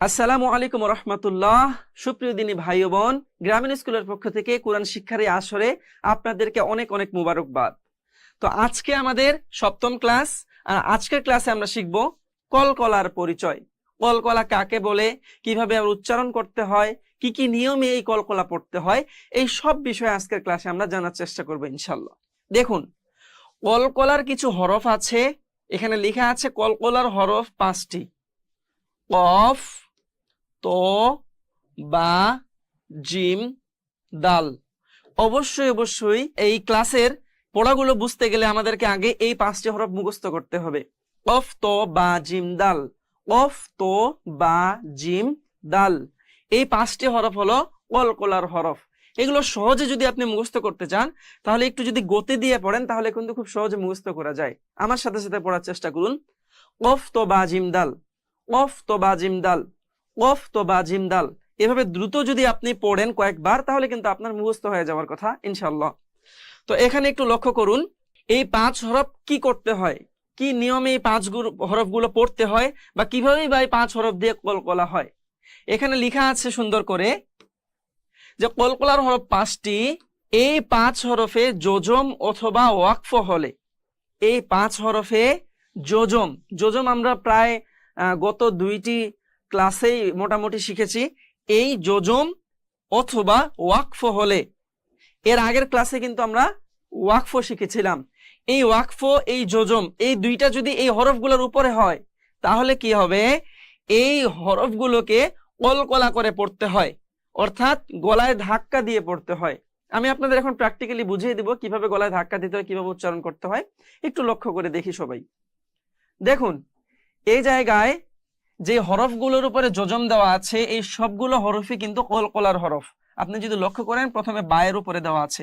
আসসালামু আলাইকুম রহমতুল্লাহ। সুপ্রিয় দিনী ভাই ও বোন, গ্রামীণ স্কুলের পক্ষ থেকে কোরআন শিক্ষার এই আসরে আপনাদেরকে অনেক অনেক মুবারকবাদ। তো আজকে আমাদের সপ্তম ক্লাস, আর আজকের ক্লাসে আমরা শিখব কলকলার পরিচয়। কলকলা কাকে বলে, কিভাবে উচ্চারণ করতে হয়, কি কি নিয়মে এই কলকলা পড়তে হয়, এই সব বিষয়ে আজকের ক্লাসে আমরা জানার চেষ্টা করব ইনশাল্লাহ। দেখুন, কলকলার কিছু হরফ আছে। এখানে লেখা আছে কলকলার হরফ 5টি: কফ, তো, বা, জিম, দাল। অবশ্যই এই ক্লাসের পড়াগুলো বুঝতে গেলে আমাদেরকে আগে এই 5টি হরফ মুখস্থ করতে হবে। কফ, তো, বা, জিম, দাল। কফ, তো, বা, জিম, দাল। এই 5টি হরফ হলো কলকলার হরফ। এগুলো সহজে যদি আপনি মুখস্থ করতে চান, তাহলে একটু যদি গতি দিয়ে পড়েন, তাহলে কিন্তু খুব সহজে মুখস্থ করা যায়। আমার সাথে সাথে পড়ার চেষ্টা করুন। কফ, তো, বা, জিম, দাল। কফ, তো, বা, জিম, দাল। কফ, তো, বা, জিম, দাল। এভাবে দ্রুত যদি আপনি পড়েন কয়েকবার, তাহলে কিন্তু আপনার মুখস্থ হয়ে যাওয়ার কথা ইনশাল্লাহ। তো এখানে একটু লক্ষ্য করুন, এই 5 হরফ কি করতে হয়, কি নিয়মে এই 5 হরফগুলো পড়তে হয়, বা কিভাবে বা এই 5 হরফ দিয়ে কলকলা হয়। এখানে লেখা আছে সুন্দর করে যে কলকলার হরফ 5টি। এই 5 হরফে যোজম অথবা ওয়াকফ হলে, এই 5 হরফে যোজম, আমরা প্রায় গত 2টি ক্লাসেই মোটামুটি শিখেছি। এই যোজম অথবা ওয়াকফ হলে, এর আগের ক্লাসে কিন্তু আমরা ওয়াকফ শিখেছিলাম। এই ওয়াকফ, এই যোজম, এই দুইটা যদি এই হরফগুলোর উপরে হয়, তাহলে কি হবে? এই হরফগুলোকে কলকলা করে পড়তে হয়, অর্থাৎ গলায় ধাক্কা দিয়ে পড়তে হয়। আমি আপনাদের এখন প্র্যাকটিক্যালি বুঝিয়ে দিব কিভাবে গলায় ধাক্কা দিতে হয়, কিভাবে উচ্চারণ করতে হয়। একটু লক্ষ্য করে দেখি সবাই। দেখুন, এই জায়গায় যে হরফগুলোর উপরে যোজম দেওয়া আছে, এই সবগুলো হরফই কিন্তু কলকলার হরফ। আপনি যদি লক্ষ্য করেন, প্রথমে বায়ের উপরে দেওয়া আছে,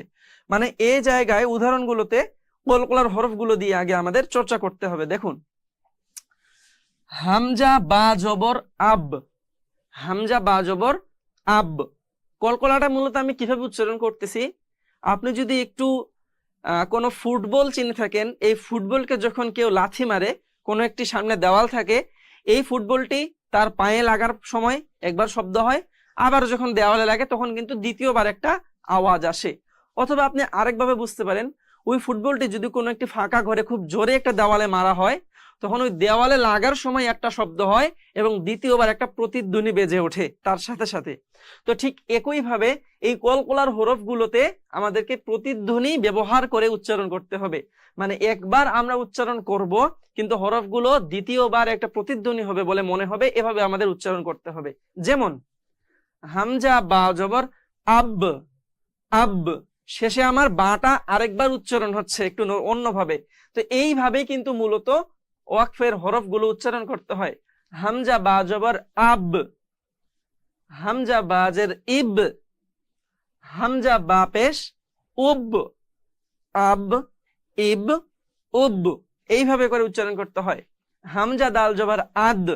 মানে এই জায়গায় উদাহরণগুলোতে কলকলার হরফগুলো দিয়ে আগে আমাদের চর্চা করতে হবে। দেখুন, হামজা বা জবর আব। হামজা বা জবর আব। কলকলাটা মূলত আমি কিভাবে উচ্চারণ করতেছি, আপনি যদি একটু কোনো ফুটবল চিনে থাকেন, এই ফুটবলকে যখন কেউ লাথি মারে, কোনো একটি সামনে দেওয়াল থাকে, এই ফুটবলটি তার পায়ে লাগার সময় একবার শব্দ হয়, আবার যখন দেওয়ালে লাগে তখন কিন্তু দ্বিতীয়বার একটা আওয়াজ আসে। অথবা আপনি আরেকভাবে বুঝতে পারেন, ওই ফুটবলটি যদি কোনো একটি ফাঁকা ঘরে খুব জোরে একটা দেওয়ালে মারা হয়, তখন ওই দেওয়ালে লাগার সময় একটা শব্দ হয় এবং দ্বিতীয়বার একটা প্রতিধ্বনি বেজে ওঠে তার সাথে সাথে। তো ঠিক একইভাবে এই কলকলার হরফগুলোতে আমাদেরকে প্রতিধ্বনি ব্যবহার করে উচ্চারণ করতে হবে। মানে একবার আমরা উচ্চারণ করব, কিন্তু হরফগুলো দ্বিতীয়বার একটা প্রতিধ্বনি হবে বলে মনে হবে, এভাবে আমাদের উচ্চারণ করতে হবে। যেমন হামজা বা জবর আব, আব, শেষে আমার বাটা আরেকবার উচ্চারণ হচ্ছে একটু অন্যভাবে। তো এইভাবেই কিন্তু মূলত ওয়াকফের হরফগুলো উচ্চারণ করতে হয়। হামজা বা জবর আব, হামজা বাজের ইব, হামজা বা পেশ উব, আব, ইব, উব, এইভাবে করে উচ্চারণ করতে হয়। হামজা দাল জবর আদ,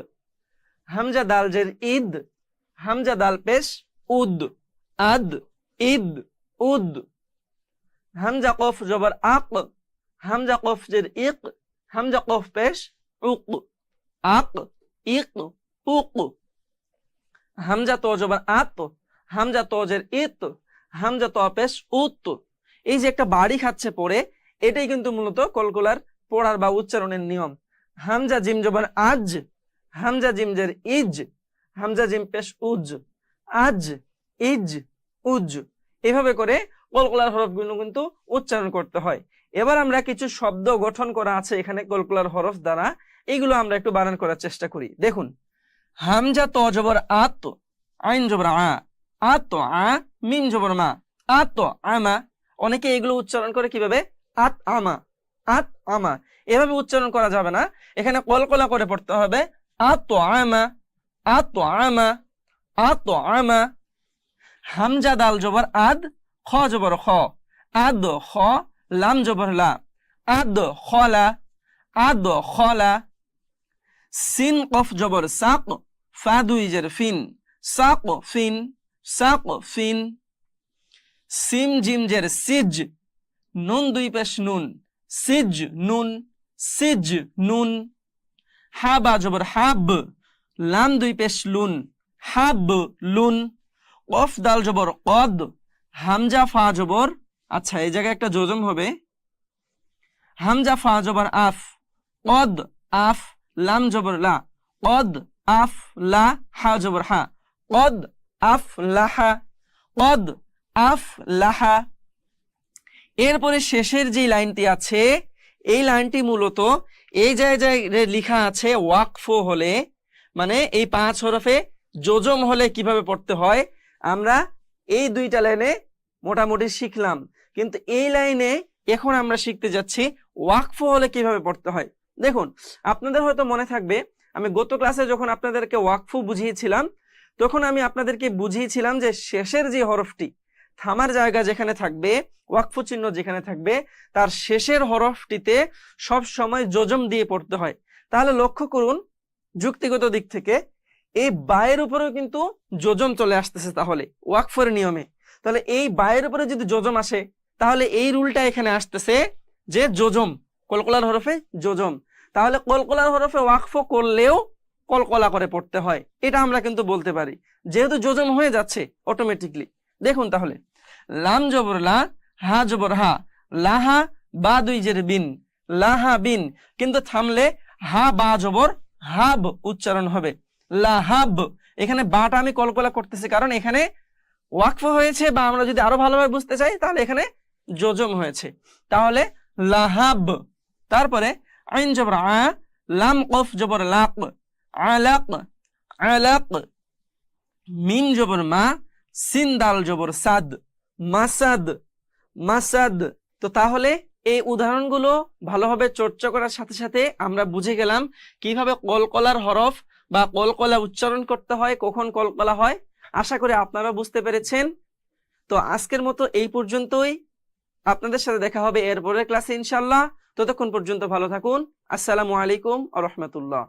হামজা দাল জের ইদ, হামজা দাল পেশ উদ, আদ, ইদ, উদ। হামজা কফ জবর আক, হামজা কফ জের ইক, হামজা কফ পেশ উক, আক, ইক, উক। হামজা তো জবর আত, হামজা তো জের ইত, হামজা তো পেশ উত। এই যে একটা বাড়ি খাচ্ছে পড়ে, এটাই কিন্তু মূলত কলকলার পড়ার বা উচ্চারণের নিয়ম। হামজা জিম জবর আজ, হামজা জিম জের ইজ, হামজা জিম পেশ উজ, আজ, ইজ, উজ। এভাবে করে কলকলার হরফগুলো কিন্তু উচ্চারণ করতে হয়। এবার আমরা কিছু শব্দ গঠন করা আছে এখানে কলকলার হরফ দ্বারা, এইগুলো আমরা একটু বানান করার চেষ্টা করি। দেখুন, হামজা তো জবর আত, আইন জবর আ, আত আ, মিম জবর মা, আত আমা। অনেকে এগুলো উচ্চারণ করে কিভাবে, আত আমা, আত আমা। এভাবে উচ্চারণ করা যাবে না, এখানে কলকলা করে পড়তে হবে। আত আমা, আত আমা, আত আমা। হামজা দাল জবর আদ, খ জবর খ, আদ খ, লাম জবর লা, আদ খলা, আদ খলা। সিন কফ জবর সাক, ফা দুই জের ফিন, সাক ফিন, সাক ফিন। সিম জিম জের সিজ, নুন দুই পেশ নুন, সিজ নুন, সিজ নুন। হা বা জবর হাব, লাম দুই পেশ লুন, হাব লুন। কফ দাল জবর কদ, হামজা ফা জবর, আচ্ছা এই জায়গায় একটা যোজম হবে, হামজা ফা জবর আফ, কদ আফ, লাম জবর লা, কদ আফ লা, হা জবর হা, কদ আফ লাহা, কদ আফ লাহা। এরপরে শেষের যে লাইনটি আছে, এই লাইনটি মূলত এই জায়গায় লেখা আছে ওয়াকফ হলে, মানে এই 5 হরফে যোজম হলে কিভাবে পড়তে হয় আমরা এই 2টা লাইনে মোটামুটি শিখলাম, কিন্তু এই লাইনে এখন আমরা শিখতে যাচ্ছি ওয়াকফ হলে কিভাবে পড়তে হয়। দেখুন, আপনাদের হয়তো মনে থাকবে আমি গত ক্লাসে যখন আপনাদেরকে ওয়াকফ বুঝিয়েছিলাম, তখন আমি আপনাদেরকে বুঝিয়েছিলাম যে শেষের যে হরফটি, থামার জায়গা যেখানে থাকবে, ওয়াকফ চিহ্ন যেখানে থাকবে, তার শেষের হরফটিতে সব সময় যোজম দিয়ে পড়তে হয়। তাহলে লক্ষ্য করুন, যুক্তিগত দিক থেকে এই বায়ের উপরেও কিন্তু যোজম চলে আসতেছে, তাহলে ওয়াকফের নিয়মে। তাহলে এই বায়ের উপরে যদি যোজম আসে, তাহলে এই রুলটা এখানে আসতেছে যে যোজম, কলকলার হরফে যোজম। তাহলে কলকলার হরফে ওয়াকফ করলেও কলকলা করে পড়তে হয়, এটা আমরা কিন্তু বলতে পারি, যেহেতু যোজম হয়ে যাচ্ছে অটোমেটিকলি। দেখুন তাহলে, লাম জবর লা, হা জবর হা, লাহা বা দুই জের বিন, লাহা বিন, কিন্তু থামলে হা বা জবর হাব উচ্চারণ হবে, লাহাব। এখানে বাটা আমি কলকলা করতেছি কারণ এখানে ওয়াকফ হয়েছে, বা আমরা যদি আরো ভালোভাবে বুঝতে চাই তাহলে এখানে যোজম হয়েছে। তাহলে লাহাব। তারপরে আইন জবর আ, লাম কফ জবর লাক, আলাক, আলাক। মিম জবর মা, সিন দাল জবর সাদ, মাসাদ, মাসাদ। তো তাহলে এই উদাহরণগুলো ভালোভাবে চর্চা করার সাথে সাথে আমরা বুঝে গেলাম কিভাবে কলকলার হরফ বা কলকলা উচ্চারণ করতে হয়, কখন কলকলা হয়। আশা করি আপনারা বুঝতে পেরেছেন। তো আজকের মতো এই পর্যন্তই, আপনাদের সাথে দেখা হবে এরপরের ক্লাসে ইনশাআল্লাহ। ততক্ষণ পর্যন্ত ভালো থাকুন। আসসালামু আলাইকুম ওয়া রাহমাতুল্লাহ।